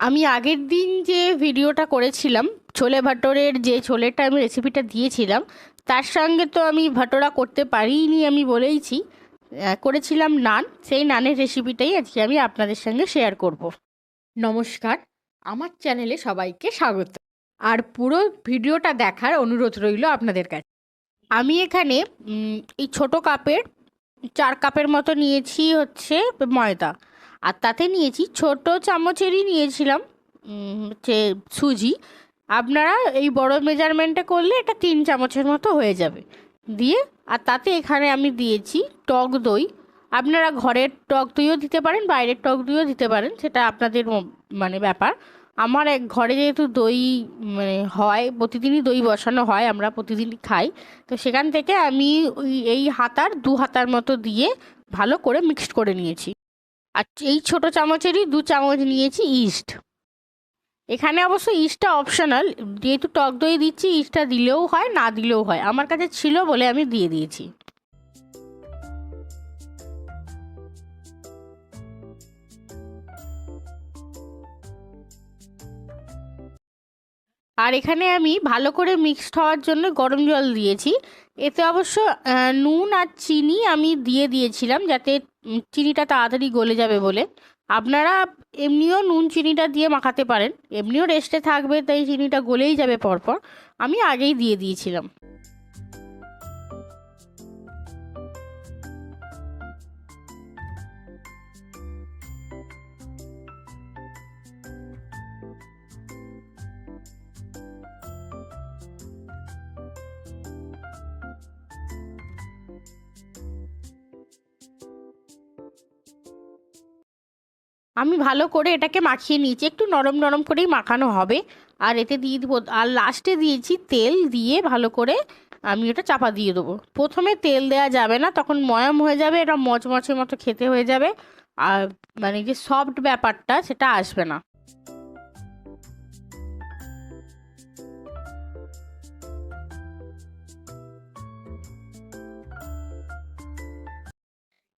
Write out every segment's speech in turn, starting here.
আমি আগের দিন যে ভিডিওটা করেছিলাম ছোলে ভাটোরের, যে ছোলেটা আমি রেসিপিটা দিয়েছিলাম, তার সঙ্গে তো আমি ভাটোরা করতে পারিনি, আমি বলেইছি। করেছিলাম নান, সেই নানের রেসিপিটাই আজকে আমি আপনাদের সঙ্গে শেয়ার করব। নমস্কার, আমার চ্যানেলে সবাইকে স্বাগত। আর পুরো ভিডিওটা দেখার অনুরোধ রইল আপনাদের কাছে। আমি এখানে এই ছোট কাপের 4 কাপের মতো নিয়েছি হচ্ছে ময়দা, আর তাতে নিয়েছি ছোট চামচেরই নিয়েছিলাম হচ্ছে সুজি। আপনারা এই বড় মেজারমেন্টে করলে এটা 3 চামচের মতো হয়ে যাবে দিয়ে। আর তাতে এখানে আমি দিয়েছি টক দই। আপনারা ঘরের টক দইও দিতে পারেন, বাইরের টক দইও দিতে পারেন, সেটা আপনাদের মানে ব্যাপার। আমার এক ঘরে যেহেতু দই মানে হয়, প্রতিদিনই দই বসানো হয়, আমরা প্রতিদিনই খাই, তো সেখান থেকে আমি এই হাতার 2 হাতার মতো দিয়ে ভালো করে মিক্সড করে নিয়েছি। আর এই ছোট চামচেরই 2 চামচ নিয়েছি ইস্ট। এখানে অবশ্য ইস্টটা অপশনাল, যেহেতু টক দই দিচ্ছি ইস্টটা দিলেও হয় না দিলেও হয়, আমার কাছে ছিল বলে আমি দিয়ে দিয়েছি। আর এখানে আমি ভালো করে মিক্সড হওয়ার জন্য গরম জল দিয়েছি। এতে অবশ্য নুন আর চিনি আমি দিয়ে দিয়েছিলাম, যাতে চিনিটা তাড়াতাড়ি গলে যাবে বলে। আপনারা এমনিও নুন চিনিটা দিয়ে মাখাতে পারেন, এমনিও রেস্টে থাকবে, তাই চিনিটা গলেই যাবে পরপর। আমি আগেই দিয়ে দিয়েছিলাম। আমি ভালো করে এটাকে মাখিয়ে নিয়েছি, একটু নরম নরম করেই মাখানো হবে। আর এতে দিয়ে দিব, আর লাস্টে দিয়েছি তেল, দিয়ে ভালো করে আমি ওটা চাপা দিয়ে দেবো। প্রথমে তেল দেওয়া যাবে না, তখন ময়াম হয়ে যাবে, এটা মচমচের মতো খেতে হয়ে যাবে। আর মানে যে সফট ব্যাপারটা সেটা আসবে না।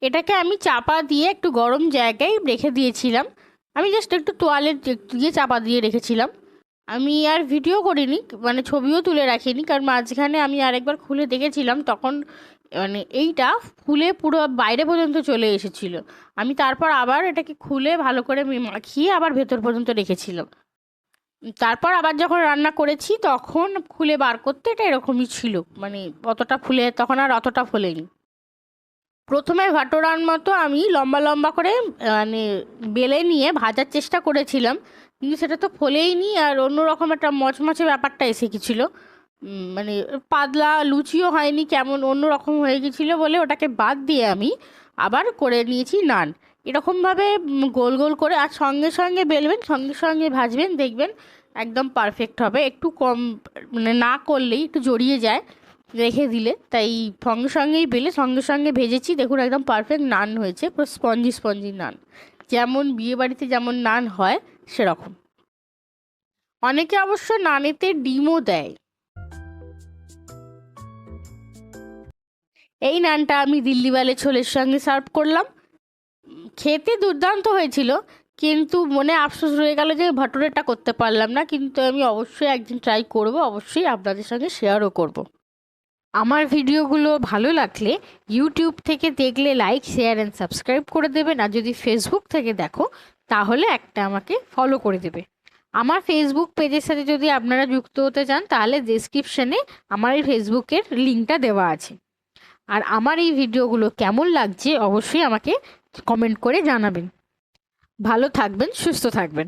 এটাকে আমি চাপা দিয়ে একটু গরম জায়গায় রেখে দিয়েছিলাম। আমি জাস্ট একটু তোয়ালে দিয়ে চাপা দিয়ে রেখেছিলাম। আমি আর ভিডিও করিনি, মানে ছবিও তুলে রাখিনি, কারণ মাঝখানে আমি আরেকবার খুলে দেখেছিলাম, তখন মানে এইটা ফুলে পুরো বাইরে পর্যন্ত চলে এসেছিলো। আমি তারপর আবার এটাকে খুলে ভালো করে মাখিয়ে আবার ভেতর পর্যন্ত রেখেছিলাম। তারপর আবার যখন রান্না করেছি তখন খুলে বার করতে এটা এরকমই ছিল, মানে অতটা ফুলে, তখন আর অতটা ফোলেনি। প্রথমে ভাটোরার মতো আমি লম্বা লম্বা করে মানে বেলে নিয়ে ভাজার চেষ্টা করেছিলাম, কিন্তু সেটা তো ফোলেইনি, আর অন্যরকম একটা মচমচে ব্যাপারটা এসে গেছিলো। মানে পাতলা লুচিও হয়নি, কেমন অন্যরকম হয়ে গেছিলো বলে ওটাকে বাদ দিয়ে আমি আবার করে নিয়েছি নান। এরকমভাবে গোল গোল করে, আর সঙ্গে সঙ্গে বেলবেন, সঙ্গে সঙ্গে ভাজবেন, দেখবেন একদম পারফেক্ট হবে। একটু কম মানে না করলেই একটু জড়িয়ে যায় রেখে দিলে, তাই সঙ্গে সঙ্গেই বেলে সঙ্গে সঙ্গে ভেজেছি। দেখুন একদম পারফেক্ট নান হয়েছে, পুরো স্পঞ্জি স্পঞ্জি নান, যেমন বিয়েবাড়িতে যেমন নান হয় সেরকম। অনেকে অবশ্য নানেতে ডিমও দেয়। এই নানটা আমি দিল্লিওয়ালে ছোলের সঙ্গে সার্ভ করলাম। খেতে দুর্দান্ত হয়েছিল, কিন্তু মনে আফসোস রয়ে গেল যে ভটুরেটা করতে পারলাম না, কিন্তু আমি অবশ্যই একদিন ট্রাই করব, অবশ্যই আপনাদের সঙ্গে শেয়ারও করব। আমার ভিডিওগুলো ভালো লাগলে ইউটিউব থেকে দেখলে লাইক, শেয়ার অ্যান্ড সাবস্ক্রাইব করে দেবেন, আর যদি ফেসবুক থেকে দেখো তাহলে একটা আমাকে ফলো করে দেবে। আমার ফেসবুক পেজের সাথে যদি আপনারা যুক্ত হতে চান তাহলে ডেসক্রিপশনে আমার এই ফেসবুকের লিঙ্কটা দেওয়া আছে। আর আমার এই ভিডিওগুলো কেমন লাগছে অবশ্যই আমাকে কমেন্ট করে জানাবেন। ভালো থাকবেন, সুস্থ থাকবেন।